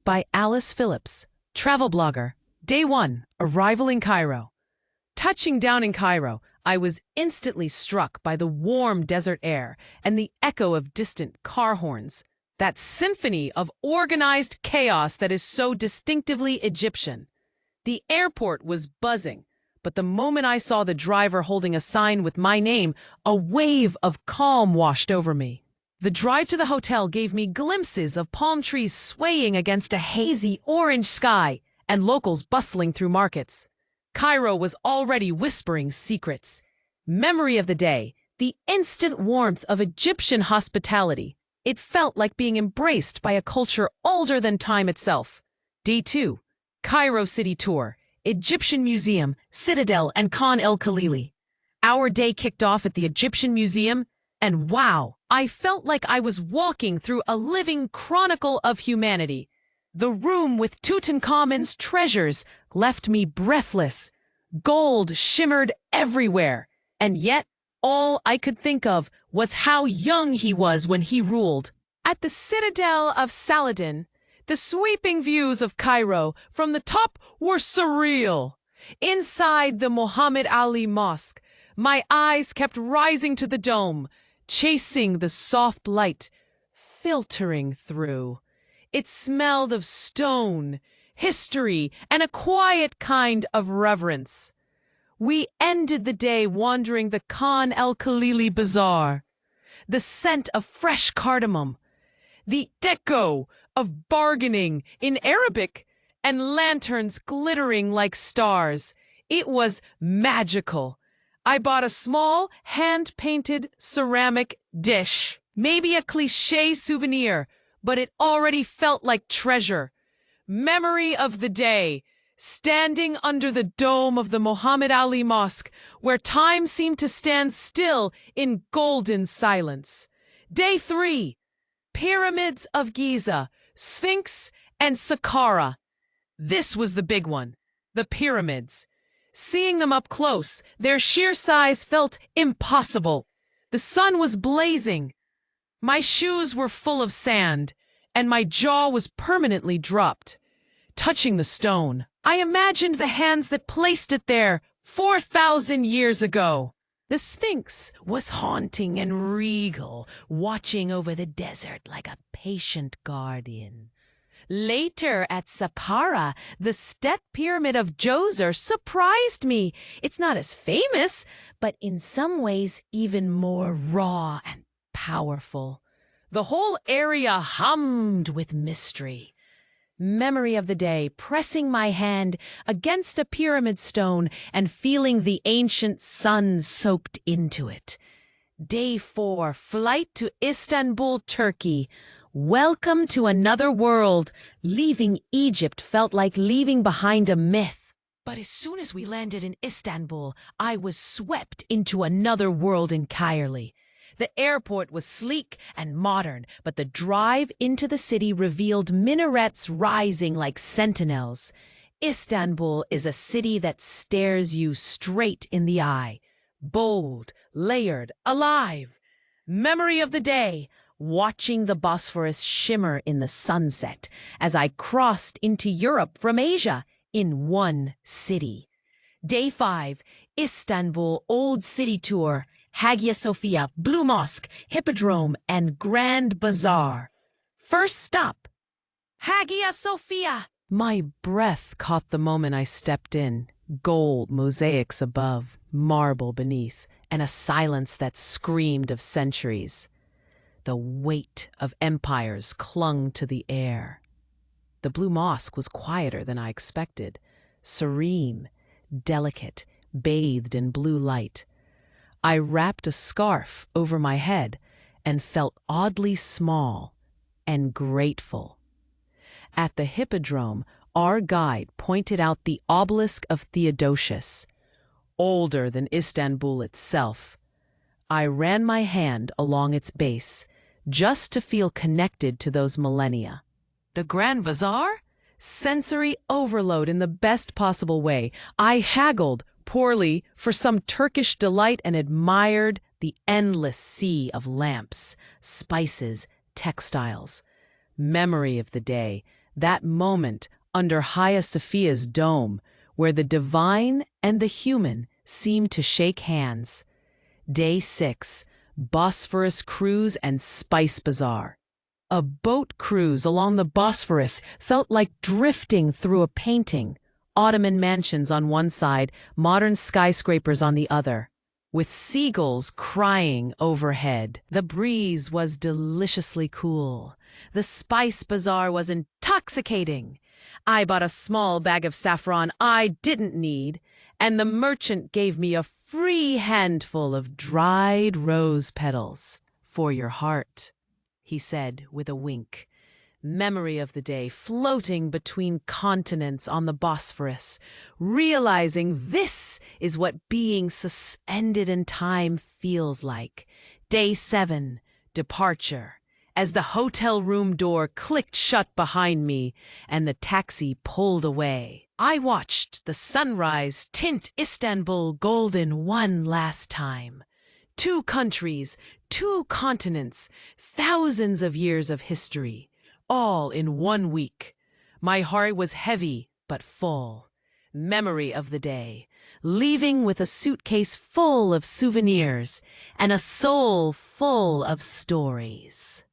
by Alice Phillips, travel blogger. Day 1, arrival in Cairo. Touching down in Cairo, I was instantly struck by the warm desert air and the echo of distant car horns. That symphony of organized chaos that is so distinctively Egyptian. The airport was buzzing, but the moment I saw the driver holding a sign with my name, a wave of calm washed over me. The drive to the hotel gave me glimpses of palm trees swaying against a hazy orange sky and locals bustling through markets. Cairo was already whispering secrets. Memory of the day, the instant warmth of Egyptian hospitality. It felt like being embraced by a culture older than time itself. Day 2, Cairo City Tour, Egyptian Museum, Citadel, and Khan el-Khalili. Our day kicked off at the Egyptian Museum, and wow, I felt like I was walking through a living chronicle of humanity. The room with Tutankhamun's treasures left me breathless. Gold shimmered everywhere, and yet all I could think of was how young he was when he ruled. At the Citadel of Saladin, the sweeping views of Cairo from the top were surreal. Inside the Muhammad Ali Mosque, my eyes kept rising to the dome, chasing the soft light, filtering through. It smelled of stone, history, and a quiet kind of reverence. We ended the day wandering the Khan el-Khalili Bazaar. The scent of fresh cardamom, the echo of bargaining in Arabic, and lanterns glittering like stars. It was magical. I bought a small, hand-painted ceramic dish. Maybe a cliché souvenir, but it already felt like treasure. Memory of the day, standing under the dome of the Muhammad Ali Mosque, where time seemed to stand still in golden silence. Day 3, Pyramids of Giza, Sphinx, and Saqqara. This was the big one, the pyramids. Seeing them up close, their sheer size felt impossible. The sun was blazing. My shoes were full of sand, and my jaw was permanently dropped. Touching the stone, I imagined the hands that placed it there 4,000 years ago. The Sphinx was haunting and regal, watching over the desert like a patient guardian. Later at Saqqara, the step pyramid of Djoser surprised me. It's not as famous, but in some ways even more raw and powerful. The whole area hummed with mystery. Memory of the day, pressing my hand against a pyramid stone and feeling the ancient sun soaked into it. Day 4, flight to Istanbul, Turkey. Welcome to another world. Leaving Egypt felt like leaving behind a myth. But as soon as we landed in Istanbul, I was swept into another world entirely. The airport was sleek and modern, but the drive into the city revealed minarets rising like sentinels. Istanbul is a city that stares you straight in the eye. Bold, layered, alive. Memory of the day, watching the Bosphorus shimmer in the sunset as I crossed into Europe from Asia in one city. Day 5, Istanbul Old City Tour. Hagia Sophia, Blue Mosque, Hippodrome, and Grand Bazaar. First stop, Hagia Sophia. My breath caught the moment I stepped in. Gold mosaics above, marble beneath, and a silence that screamed of centuries. The weight of empires clung to the air. The Blue Mosque was quieter than I expected, serene, delicate, bathed in blue light. I wrapped a scarf over my head and felt oddly small and grateful. At the Hippodrome, our guide pointed out the obelisk of Theodosius, older than Istanbul itself. I ran my hand along its base, just to feel connected to those millennia. The Grand Bazaar? Sensory overload in the best possible way. I haggled poorly for some Turkish delight and admired the endless sea of lamps, spices, textiles. Memory of the day, That moment under Hagia Sophia's dome, where the divine and the human seemed to shake hands. Day 6, Bosphorus cruise and spice bazaar. A boat cruise along the Bosphorus felt like drifting through a painting. Ottoman mansions on one side, modern skyscrapers on the other, with seagulls crying overhead. The breeze was deliciously cool. The spice bazaar was intoxicating. I bought a small bag of saffron I didn't need, and the merchant gave me a free handful of dried rose petals. For your heart, he said with a wink. Memory of the day floating between continents on the Bosphorus, realizing this is what being suspended in time feels like. Day 7, departure. As the hotel room door clicked shut behind me and the taxi pulled away, I watched the sunrise tint Istanbul golden one last time. 2 countries, 2 continents, thousands of years of history, all in 1 week. My heart was heavy but full. Memory of the day, leaving with a suitcase full of souvenirs and a soul full of stories.